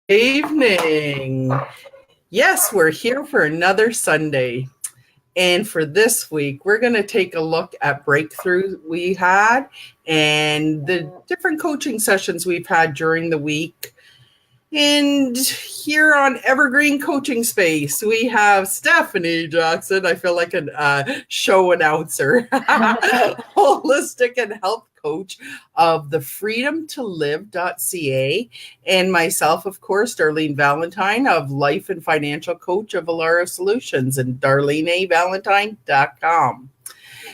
Evening. Yes, we're here for another Sunday. And for this week, we're going to take a look at breakthroughs we had and the different coaching sessions we've had during the week. And here on Evergreen Coaching Space, we have Stephanie Jackson. I feel like a show announcer, holistic and health coach of the freedomtolive.ca, and myself, of course, Darlene Valentine of Life and Financial Coach of Alara Solutions and darlenevalentine.com.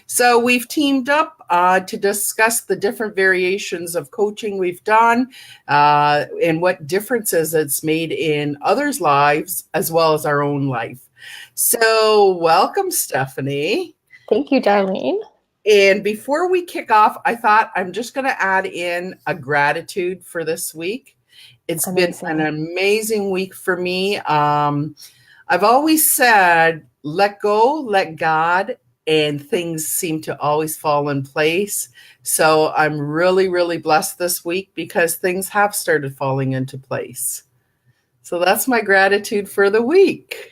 So we've teamed up to discuss the different variations of coaching we've done and what differences it's made in others' lives as well as our own life. So welcome, Stephanie. Thank you, Darlene. And before we kick off, I thought I'm just going to add in a gratitude for this week. It's been an amazing week for me. I've always said, let go, let God, and things seem to always fall in place. So I'm really, really blessed this week because things have started falling into place. So that's my gratitude for the week.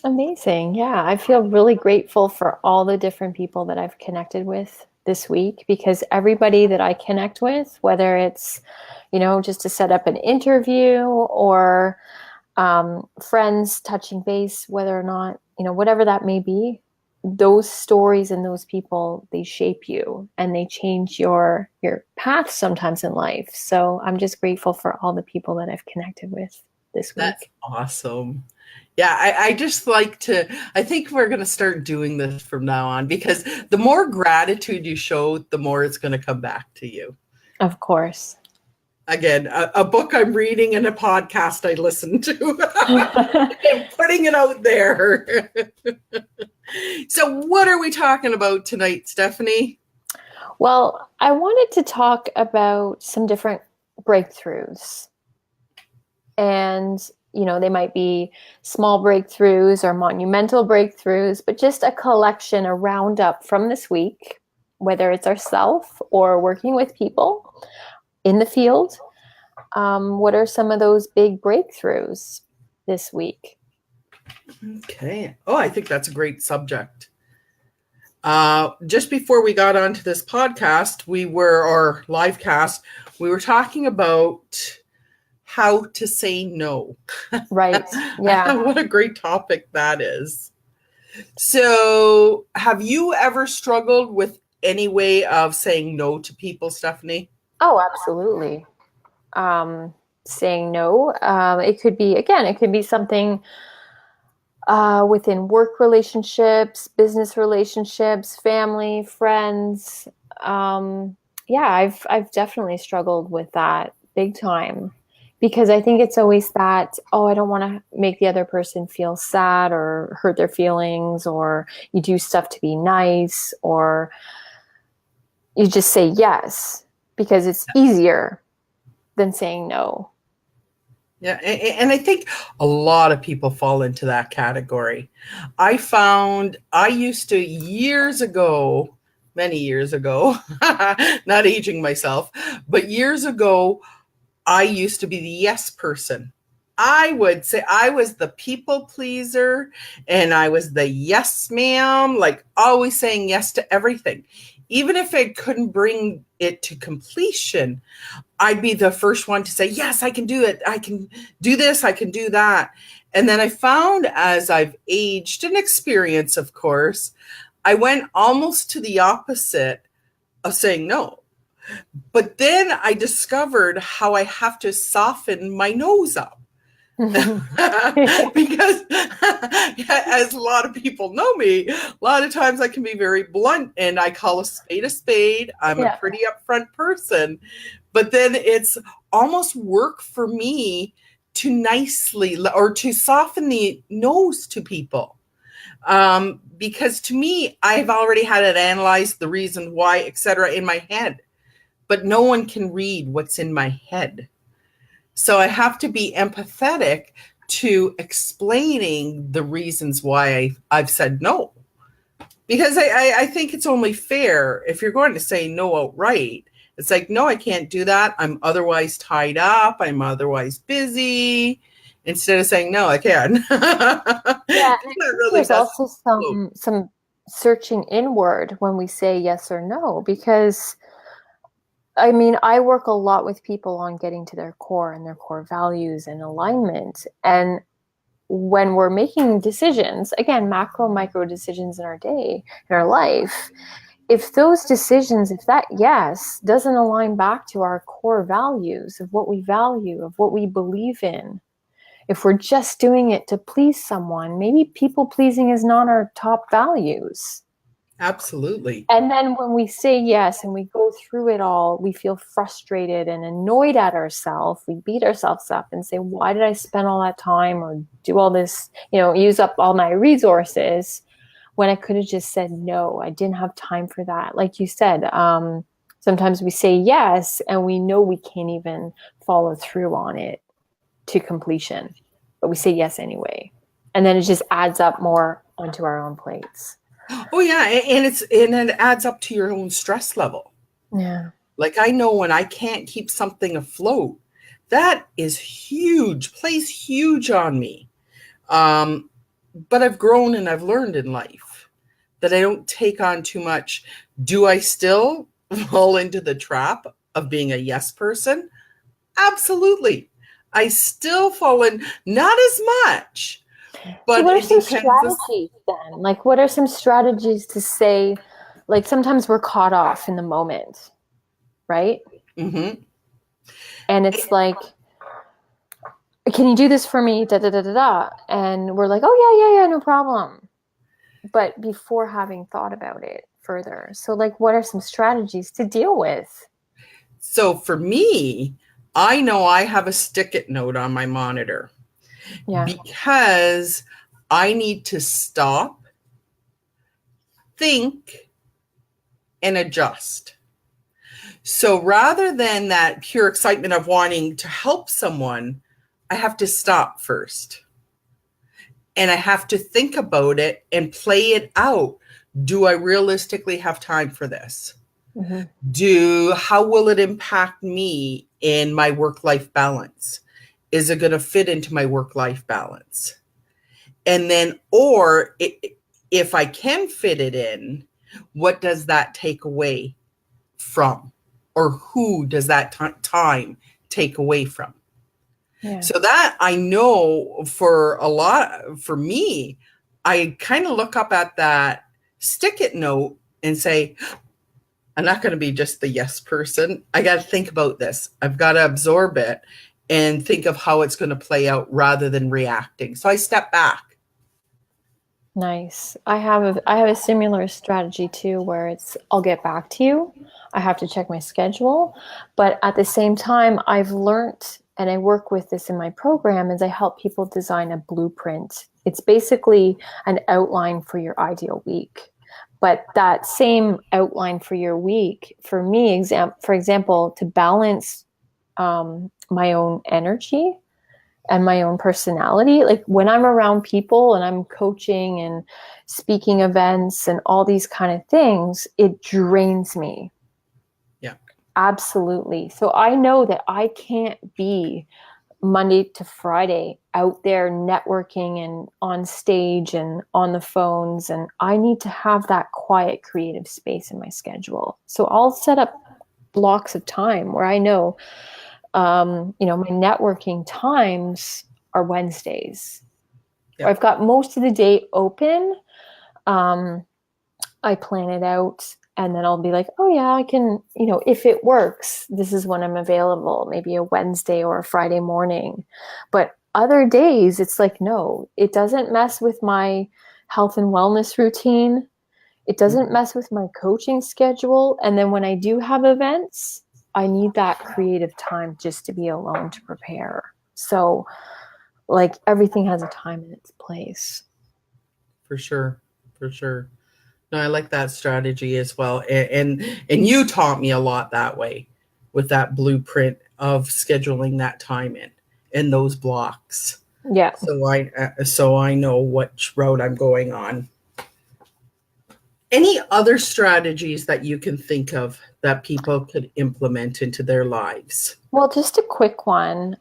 Amazing. Yeah, I feel really grateful for all the different people that I've connected with this week, because everybody that I connect with, whether it's, just to set up an interview or friends touching base, whether or not, whatever that may be, those stories and those people, they shape you and they change your path sometimes in life. So I'm just grateful for all the people that I've connected with this week. That's awesome. Yeah, I just like I think we're going to start doing this from now on, because the more gratitude you show, the more it's going to come back to you. Of course. Again, a book I'm reading and a podcast I listen to. I'm putting it out there. So what are we talking about tonight, Stephanie? Well, I wanted to talk about some different breakthroughs. And, they might be small breakthroughs or monumental breakthroughs, but just a collection, a roundup from this week, whether it's ourselves or working with people in the field. What are some of those big breakthroughs this week? Okay. Oh, I think that's a great subject. Just before we got onto this podcast, or livecast, we were talking about how to say no. Right. Yeah. What a great topic that is. So have you ever struggled with any way of saying no to people, Stephanie? Oh, absolutely. Saying no. It could be something within work relationships, business relationships, family, friends. I've definitely struggled with that big time, because I think it's always that, I don't want to make the other person feel sad or hurt their feelings, or you do stuff to be nice, or you just say yes because it's easier than saying no. Yeah, and I think a lot of people fall into that category. I found I used to many years ago, not aging myself, but years ago, I used to be the yes person. I would say I was the people pleaser and I was the yes ma'am, like always saying yes to everything. Even if I couldn't bring it to completion, I'd be the first one to say, yes, I can do it. I can do this. I can do that. And then I found, as I've aged and experienced, of course, I went almost to the opposite of saying no. But then I discovered how I have to soften my nose up. Because as a lot of people know me, a lot of times I can be very blunt and I call a spade a spade. I'm a pretty upfront person, but then it's almost work for me to nicely or to soften the nose to people. Because to me, I've already had it analyzed, the reason why, etc. in my head, but no one can read what's in my head. So I have to be empathetic to explaining the reasons why I've said no. Because I think it's only fair if you're going to say no outright. It's like, no, I can't do that. I'm otherwise tied up. I'm otherwise busy. instead of saying, no, I can't. Yeah, That and I think really there's does also float. some searching inward when we say yes or no, because I mean, I work a lot with people on getting to their core and their core values and alignment. And when we're making decisions, again, macro, micro decisions in our day, in our life, if those decisions, if that yes doesn't align back to our core values of what we value, of what we believe in, if we're just doing it to please someone, maybe people pleasing is not our top values. Absolutely. And then when we say yes and we go through it all, we feel frustrated and annoyed at ourselves. We beat ourselves up and say, why did I spend all that time or do all this, use up all my resources when I could have just said no? I didn't have time for that. Like you said, sometimes we say yes and we know we can't even follow through on it to completion, but we say yes anyway. And then it just adds up more onto our own plates. Oh yeah, and it adds up to your own stress level. Yeah. Like I know when I can't keep something afloat, that is huge, plays huge on me. But I've grown and I've learned in life that I don't take on too much. Do I still fall into the trap of being a yes person? Absolutely. I still fall in, not as much, So but what are it some depends. strategies then? Like what are some strategies to say, like sometimes we're caught off in the moment, right? Mm-hmm. And it's like, can you do this for me? Da da da da da. And we're like, oh yeah, no problem. But before having thought about it further. So like what are some strategies to deal with? So for me, I know I have a stick it note on my monitor Yeah. because I need to stop, think, and adjust. So rather than that pure excitement of wanting to help someone, I have to stop first. And I have to think about it and play it out. Do I realistically have time for this? How will it impact me in my work-life balance? Is it going to fit into my work-life balance? And then, if I can fit it in, what does that take away from? Or who does that time take away from? Yeah. So that I know for me, I kind of look up at that stick it note and say, I'm not going to be just the yes person. I got to think about this. I've got to absorb it and think of how it's going to play out rather than reacting. So I step back. Nice. I have a similar strategy too, where it's I'll get back to you. I have to check my schedule, but at the same time, I've learned, and I work with this in my program, is I help people design a blueprint. It's basically an outline for your ideal week. But that same outline for your week, for me, for example, to balance my own energy and my own personality. Like when I'm around people and I'm coaching and speaking events and all these kind of things, it drains me. Yeah. Absolutely. So I know that I can't be Monday to Friday out there networking and on stage and on the phones. And I need to have that quiet creative space in my schedule. So I'll set up blocks of time where I know my networking times are Wednesdays. Yeah. I've got most of the day open. I plan it out and then I'll be like, oh yeah, I can, if it works, this is when I'm available, maybe a Wednesday or a Friday morning. But other days, it's like, no, it doesn't mess with my health and wellness routine. It doesn't mess with my coaching schedule. And then when I do have events, I need that creative time just to be alone to prepare. So, like, everything has a time and its place. For sure. For sure. No, I like that strategy as well. And you taught me a lot that way with that blueprint of scheduling that time in those blocks. Yeah. So I know which route I'm going on. Any other strategies that you can think of that people could implement into their lives? Well, just a quick one.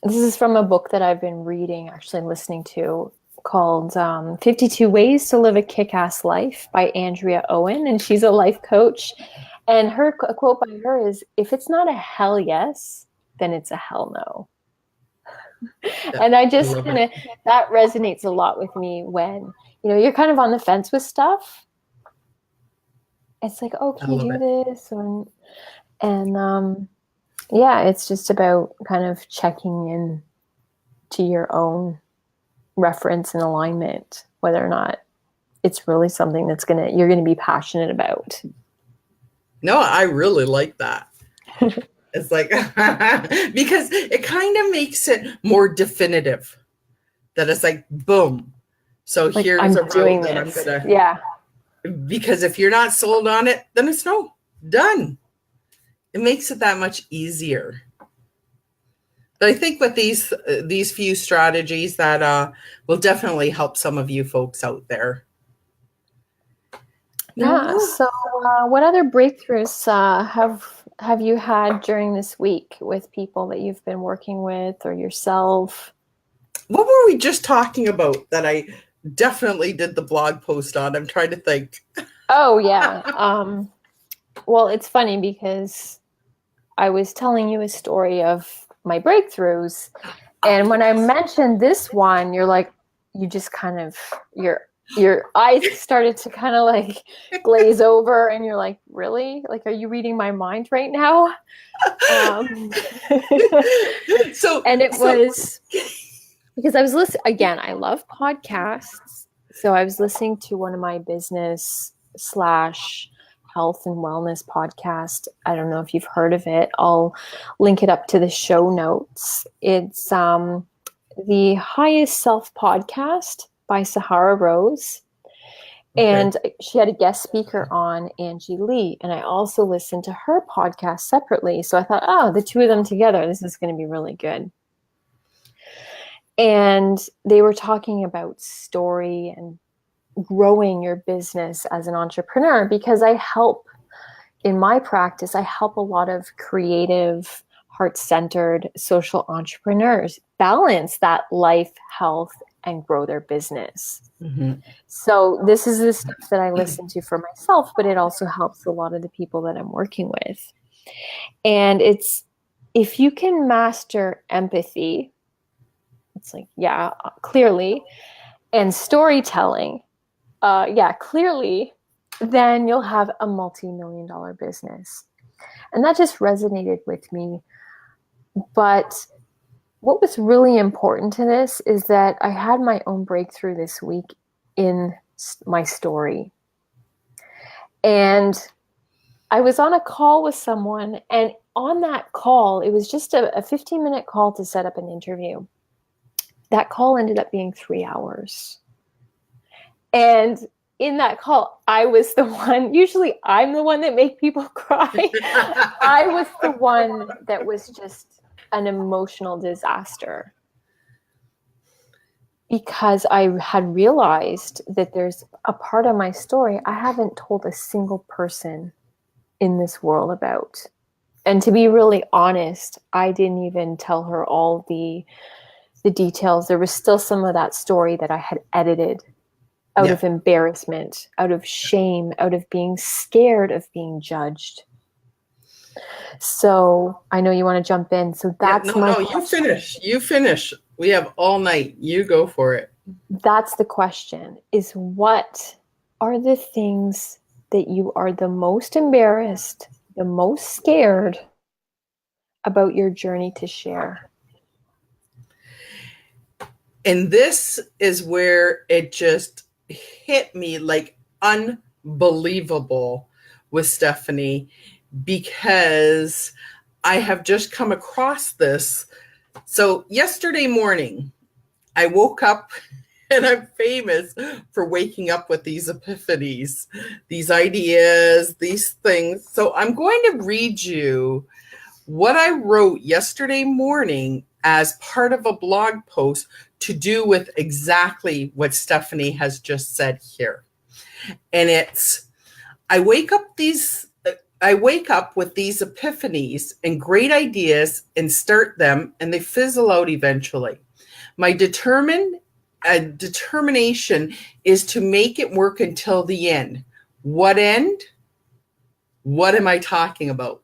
This is from a book that I've been reading, actually listening to, called 52 Ways to Live a Kick-Ass Life by Andrea Owen. And she's a life coach. And a quote by her is, if it's not a hell yes, then it's a hell no. Yeah, and I just kind of, that resonates a lot with me when, you're kind of on the fence with stuff. It's like, oh, can you do this? And yeah, it's just about kind of checking in to your own reference and alignment, whether or not it's really something that's you're gonna be passionate about. No, I really like that. It's like, because it kind of makes it more definitive. That it's like, boom. So like, here's I'm a doing route that this. I'm gonna. Yeah. Because if you're not sold on it, then it's no, done. It makes it that much easier. But I think with these few strategies that will definitely help some of you folks out there. Yeah. So, what other breakthroughs have you had during this week with people that you've been working with or yourself? What were we just talking about that I definitely did the blog post on? I'm trying to think. Oh yeah. Well, it's funny because I was telling you a story of my breakthroughs, and when I mentioned this one, you're like, you just kind of your eyes started to kind of like glaze over, and you're like, really? Like, are you reading my mind right now? Was because I was listening again. I love podcasts, so I was listening to one of my business / health and wellness podcast. I don't know if you've heard of it. I'll link it up to the show notes. It's the Highest Self podcast by Sahara Rose. Okay. And she had a guest speaker on, Angie Lee. And I also listened to her podcast separately. So I thought, oh, the two of them together, this is going to be really good. And they were talking about story and growing your business as an entrepreneur, because in my practice, I help a lot of creative, heart-centered social entrepreneurs balance that life, health, and grow their business. Mm-hmm. So this is the stuff that I listen to for myself, but it also helps a lot of the people that I'm working with. And it's, if you can master empathy, it's like, yeah, clearly, and storytelling, clearly, then you'll have a multi-million-dollar business. And that just resonated with me. But what was really important to this is that I had my own breakthrough this week in my story. And I was on a call with someone, and on that call, it was just a 15-minute call to set up an interview. That call ended up being 3 hours. And in that call, I was the one, usually I'm the one that make people cry. I was the one that was just an emotional disaster, because I had realized that there's a part of my story I haven't told a single person in this world about. And to be really honest, I didn't even tell her all the details. There was still some of that story that I had edited out of embarrassment, out of shame, out of being scared of being judged. So I know you want to jump in. So that's you finish. We have all night. You go for it. That's the question, is what are the things that you are the most embarrassed, the most scared about your journey to share? And this is where it just hit me like unbelievable with Stephanie, because I have just come across this. So yesterday morning, I woke up, and I'm famous for waking up with these epiphanies, these ideas, these things. So I'm going to read you what I wrote yesterday morning as part of a blog post to do with exactly what Stephanie has just said here. And it's, I wake up I wake up with these epiphanies and great ideas and start them, and they fizzle out eventually. My determination is to make it work until the end. What end? What am I talking about?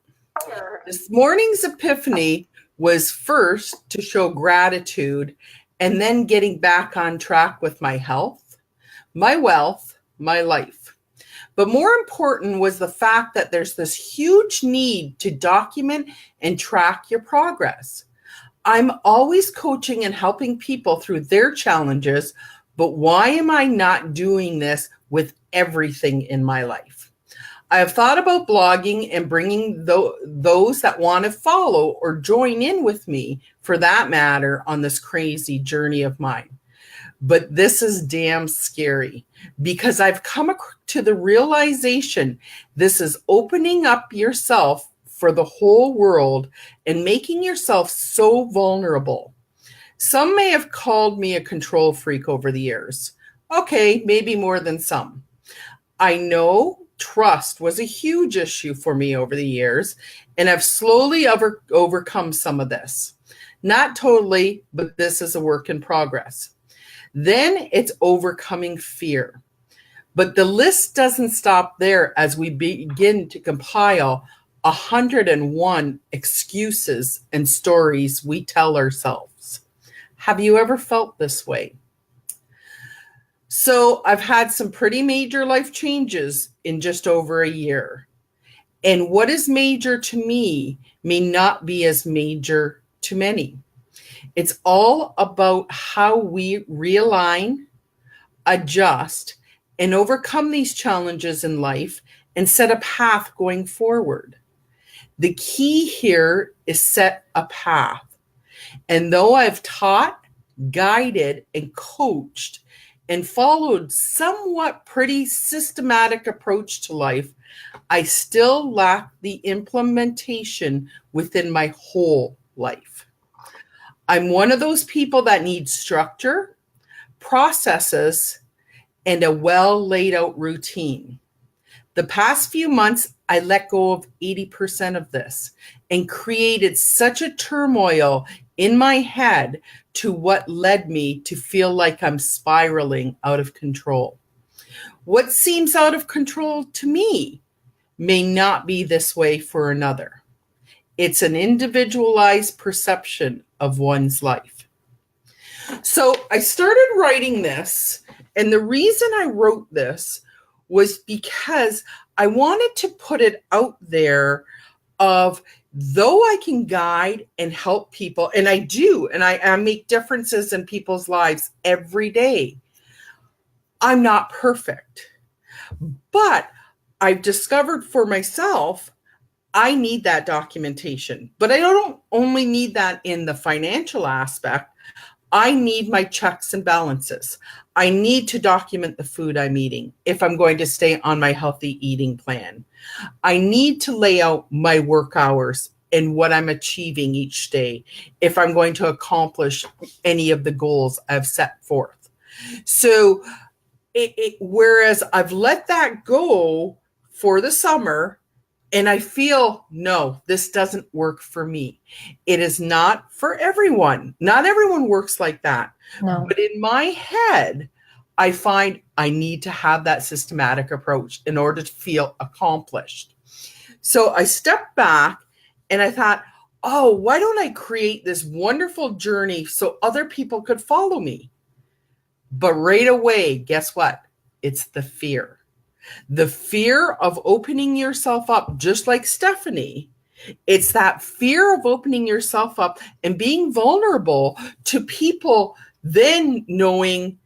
This morning's epiphany was first to show gratitude and then getting back on track with my health, my wealth, my life. But more important was the fact that there's this huge need to document and track your progress. I'm always coaching and helping people through their challenges, but why am I not doing this with everything in my life? I have thought about blogging and bringing those that want to follow or join in with me, for that matter, on this crazy journey of mine. But this is damn scary because I've come to the realization this is opening up yourself for the whole world and making yourself so vulnerable. Some may have called me a control freak over the years. Okay, maybe more than some. I know trust was a huge issue for me over the years, and I've slowly overcome some of this. Not totally, but this is a work in progress. Then it's overcoming fear. But the list doesn't stop there as we begin to compile 101 excuses and stories we tell ourselves. Have you ever felt this way? So I've had some pretty major life changes in just over a year. And what is major to me may not be as major to many. It's all about how we realign, adjust, and overcome these challenges in life and set a path going forward. The key here is set a path. And though I've taught, guided, and coached and followed somewhat pretty systematic approach to life, I still lack the implementation within my whole life. I'm one of those people that needs structure, processes, and a well laid out routine. The past few months, I let go of 80% of this and created such a turmoil in my head to what led me to feel like I'm spiraling out of control. What seems out of control to me may not be this way for another. It's an individualized perception of one's life. So I started writing this, and the reason I wrote this was because I wanted to put it out there of, though I can guide and help people, and I do, and I make differences in people's lives every day, I'm not perfect. But I've discovered for myself, I need that documentation. But I don't only need that in the financial aspect. I need my checks and balances. I need to document the food I'm eating if I'm going to stay on my healthy eating plan. I need to lay out my work hours and what I'm achieving each day if I'm going to accomplish any of the goals I've set forth. So whereas I've let that go for the summer, and I feel, no, this doesn't work for me. It is not for everyone. Not everyone works like that. No. But in my head, I find I need to have that systematic approach in order to feel accomplished. So I stepped back and I thought, oh, why don't I create this wonderful journey so other people could follow me? But right away, guess what? It's the fear. The fear of opening yourself up, just like Stephanie. It's that fear of opening yourself up and being vulnerable to people, then knowing,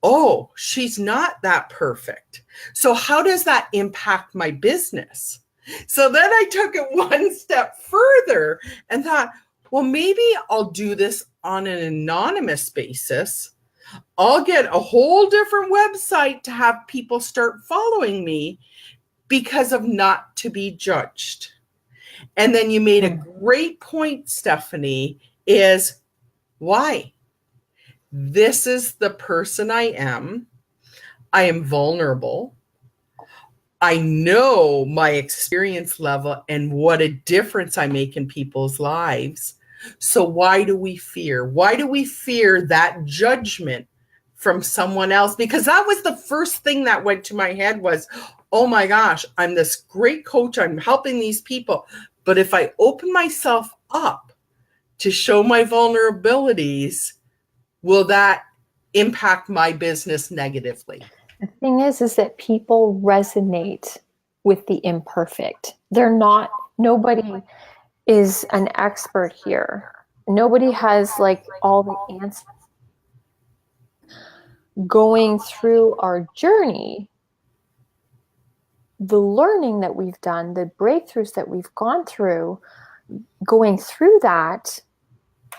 oh, she's not that perfect. So how does that impact my business? So then I took it one step further and thought, well, maybe I'll do this on an anonymous basis. I'll get a whole different website to have people start following me because of not to be judged. And then you made a great point, Stephanie, is why? This is the person I am. I am vulnerable. I know my experience level and what a difference I make in people's lives. So why do we fear? Why do we fear that judgment from someone else? Because that was the first thing that went to my head was, oh my gosh, I'm this great coach. I'm helping these people. But if I open myself up to show my vulnerabilities, will that impact my business negatively? The thing is that people resonate with the imperfect. Nobody is an expert here. Nobody has like all the answers. Going through our journey, the learning that we've done, the breakthroughs that we've gone through, going through that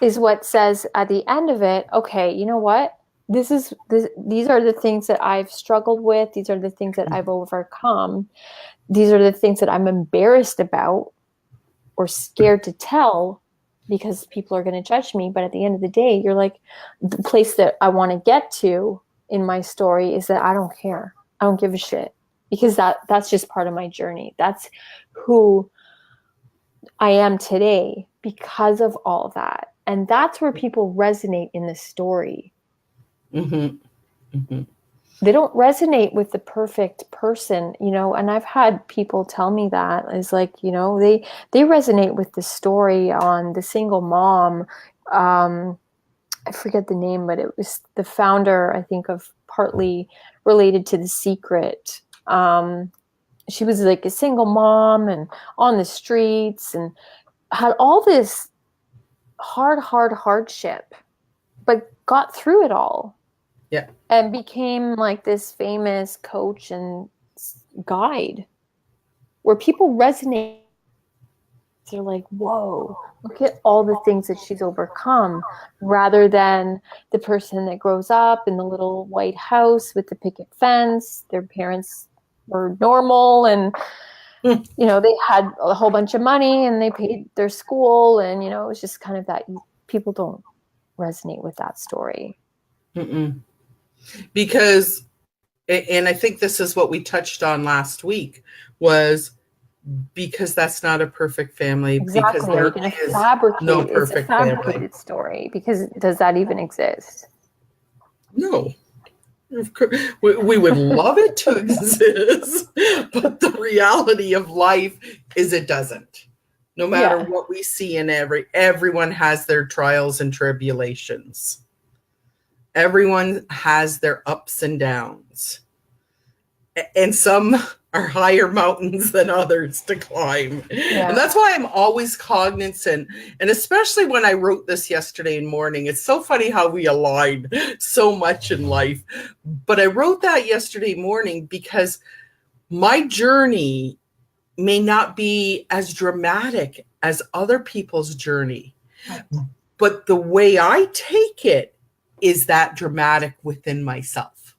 is what says at the end of it, okay, you know what? These are the things that I've struggled with. These are the things that I've overcome. These are the things that I'm embarrassed about or scared to tell because people are going to judge me. But at the end of the day, you're like, the place that I want to get to in my story is that I don't care. I don't give a shit, because that's just part of my journey. That's who I am today because of all of that. And that's where people resonate in the story. Mm-hmm. Mm-hmm. They don't resonate with the perfect person, and I've had people tell me that is like, they resonate with the story on the single mom. I forget the name, but it was the founder, I think, of partly related to The Secret. She was like a single mom and on the streets and had all this hardship, but got through it all. Yeah. And became like this famous coach and guide where people resonate. They're like, whoa, look at all the things that she's overcome, rather than the person that grows up in the little white house with the picket fence. Their parents were normal and, they had a whole bunch of money and they paid their school. And, it was just kind of that people don't resonate with that story. Mm-mm. Because, and I think this is what we touched on last week, was because that's not a perfect family. Exactly. Because there is no perfect family. Story. Because does that even exist? No. We would love it to exist, but the reality of life is it doesn't. No matter what we see in everyone has their trials and tribulations. Everyone has their ups and downs. And some are higher mountains than others to climb. Yeah. And that's why I'm always cognizant. And especially when I wrote this yesterday morning, it's so funny how we align so much in life. But I wrote that yesterday morning because my journey may not be as dramatic as other people's journey. But the way I take it is that dramatic within myself.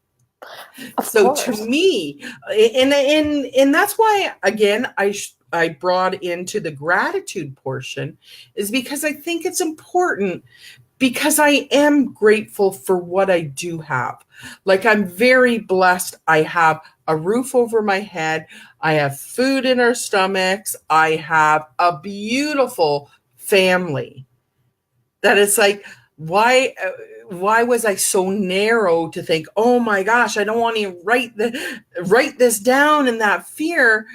So to me, and that's why, again, I brought into the gratitude portion, is because I think it's important, because I am grateful for what I do have. Like, I'm very blessed. I have a roof over my head. I have food in our stomachs. I have a beautiful family. That it's like, why was I so narrow to think, oh my gosh, I don't want to write this down in that fear.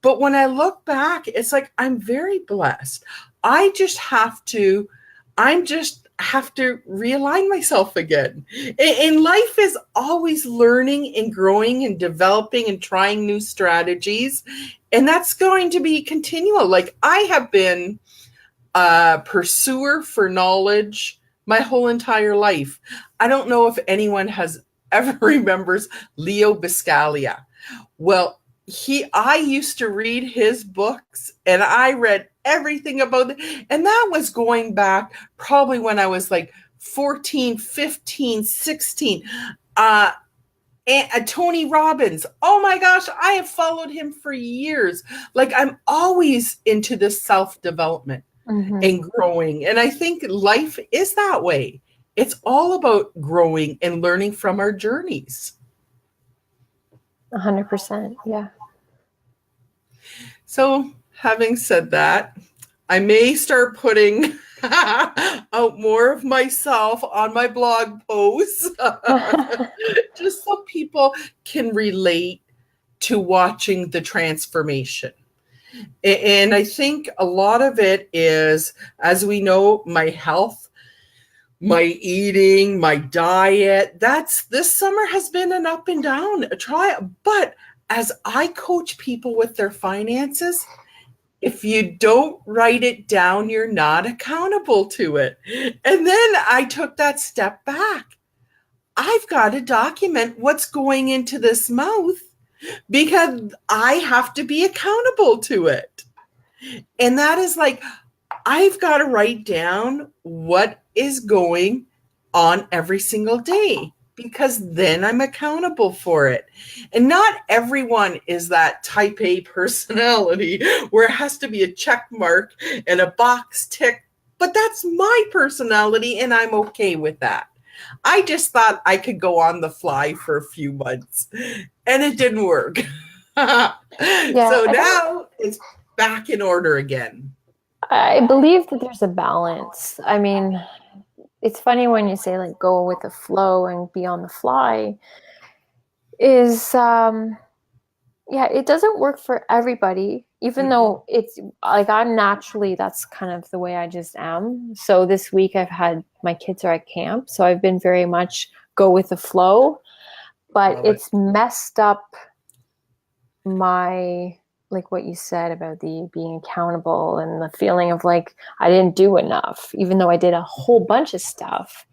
But when I look back, it's like, I'm very blessed. I just have to realign myself again. And life is always learning and growing and developing and trying new strategies. And that's going to be continual. Like, I have been a pursuer for knowledge my whole entire life. I don't know if anyone ever remembers Leo Buscaglia. Well, I used to read his books, and I read everything about it. And that was going back probably when I was like 14, 15, 16. Tony Robbins. Oh my gosh, I have followed him for years. Like, I'm always into this self-development. Mm-hmm. And growing. And I think life is that way. It's all about growing and learning from our journeys. 100%. Yeah. So, having said that, I may start putting out more of myself on my blog posts just so people can relate to watching the transformation. And I think a lot of it is, as we know, my health, my eating, my diet. That's this summer has been an up and down, a try. But as I coach people with their finances, if you don't write it down, you're not accountable to it. And then I took that step back. I've got to document what's going into this mouth because I have to be accountable to it. And that is like, I've got to write down what is going on every single day because then I'm accountable for it. And not everyone is that type A personality where it has to be a check mark and a box tick, but that's my personality and I'm okay with that. I just thought I could go on the fly for a few months and it didn't work. So now it's back in order again. I believe that there's a balance. I mean, it's funny when you say like go with the flow and be on the fly is yeah, it doesn't work for everybody, even though it's like I'm naturally, that's kind of the way I just am. So this week I've had my kids are at camp, so I've been very much go with the flow, but it's messed up my, like what you said about the being accountable and the feeling of like I didn't do enough, even though I did a whole bunch of stuff.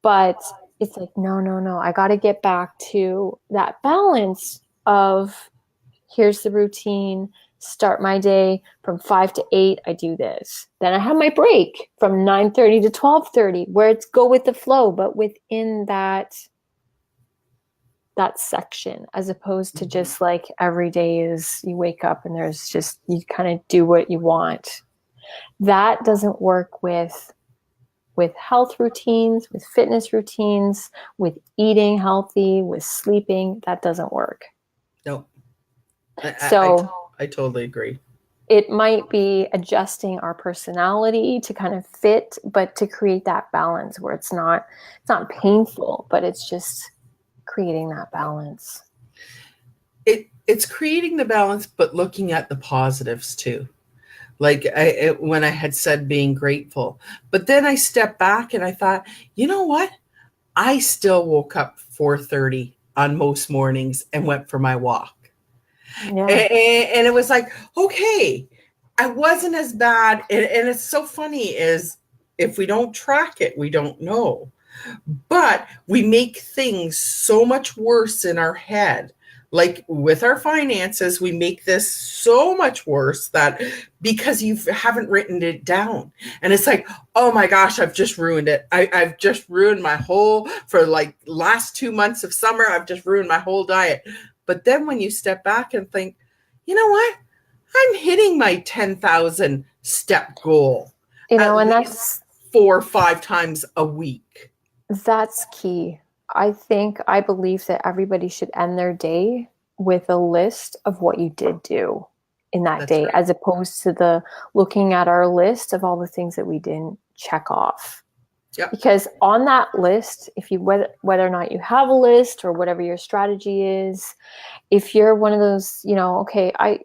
But it's like, no, I got to get back to that balance of here's the routine, start my day from 5 to 8, I do this. Then I have my break from 9:30 to 12:30 where it's go with the flow, but within that section, as opposed to just like every day is you wake up and there's just, you kind of do what you want. That doesn't work with health routines, with fitness routines, with eating healthy, with sleeping. That doesn't work. No. So I totally agree. It might be adjusting our personality to kind of fit, but to create that balance where it's not painful, but it's just creating that balance. It's creating the balance, but looking at the positives too. Like when I had said being grateful, but then I stepped back and I thought, you know what? I still woke up 4:30 on most mornings and went for my walk. Yeah. And it was like, okay, I wasn't as bad. And it's so funny is if we don't track it, we don't know. But we make things so much worse in our head. Like with our finances, we make this so much worse that because you haven't written it down. And it's like, oh my gosh, I've just ruined it. I've just ruined my whole, for like last 2 months of summer, I've just ruined my whole diet. But then when you step back and think, you know what? I'm hitting my 10,000 step goal. And that's 4 or 5 times a week. That's key. I believe that everybody should end their day with a list of what you did do in that day, right, as opposed to the looking at our list of all the things that we didn't check off. Yep. Because on that list, if you whether or not you have a list or whatever your strategy is, if you're one of those, okay, I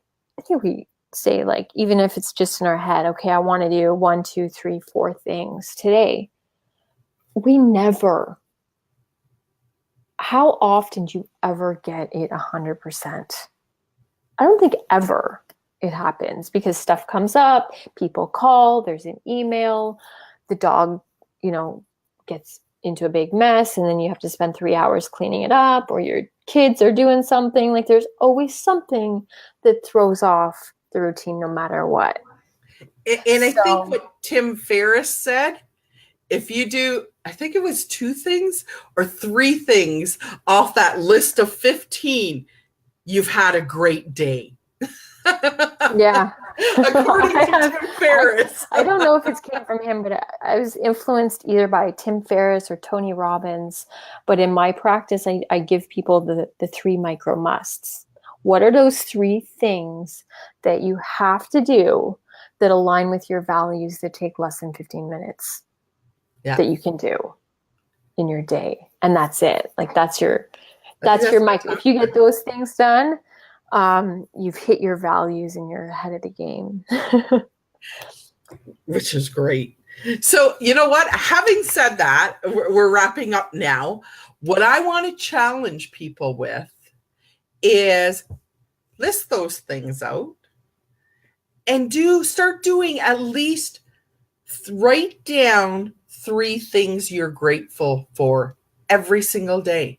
think we say like, even if it's just in our head, okay, I want to do 1, 2, 3, 4 things today. We never. How often do you ever get it 100%? I don't think ever it happens because stuff comes up, people call, there's an email, the dog, gets into a big mess and then you have to spend 3 hours cleaning it up, or your kids are doing something. Like there's always something that throws off the routine no matter what. And I think what Tim Ferriss said, if you do, I think it was 2 things or 3 things off that list of 15, you've had a great day. Yeah. According to Tim Ferriss. I don't know if it came from him, but I was influenced either by Tim Ferriss or Tony Robbins. But in my practice, I give people the 3 micro musts. What are those 3 things that you have to do that align with your values that take less than 15 minutes that you can do in your day? And that's it. Like that's your mic. If you get those things done, you've hit your values and you're ahead of the game. Which is great. So, you know what? Having said that, we're wrapping up now. What I want to challenge people with is list those things out and start doing at least write down 3 things you're grateful for every single day.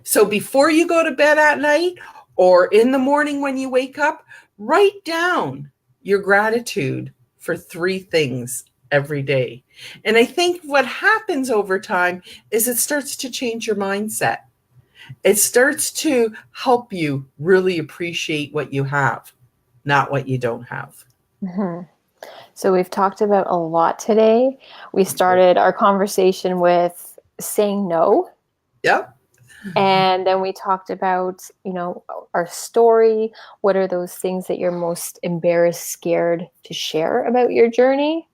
So before you go to bed at night or in the morning when you wake up, write down your gratitude for 3 things every day. And I think what happens over time is it starts to change your mindset. It starts to help you really appreciate what you have, not what you don't have. Mm-hmm. So we've talked about a lot today. We started our conversation with saying no. Yep. And then we talked about, our story. What are those things that you're most embarrassed, scared to share about your journey?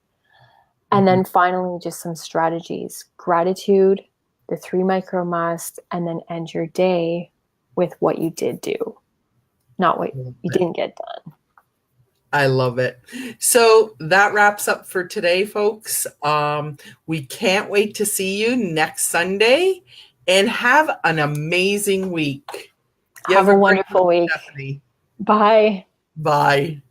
And then finally, just some strategies: gratitude, the 3 micro musts, and then end your day with what you did do, not what you didn't get done. I love it. So that wraps up for today, folks. We can't wait to see you next Sunday, and have an amazing week. Have a wonderful week. Stephanie. Bye. Bye.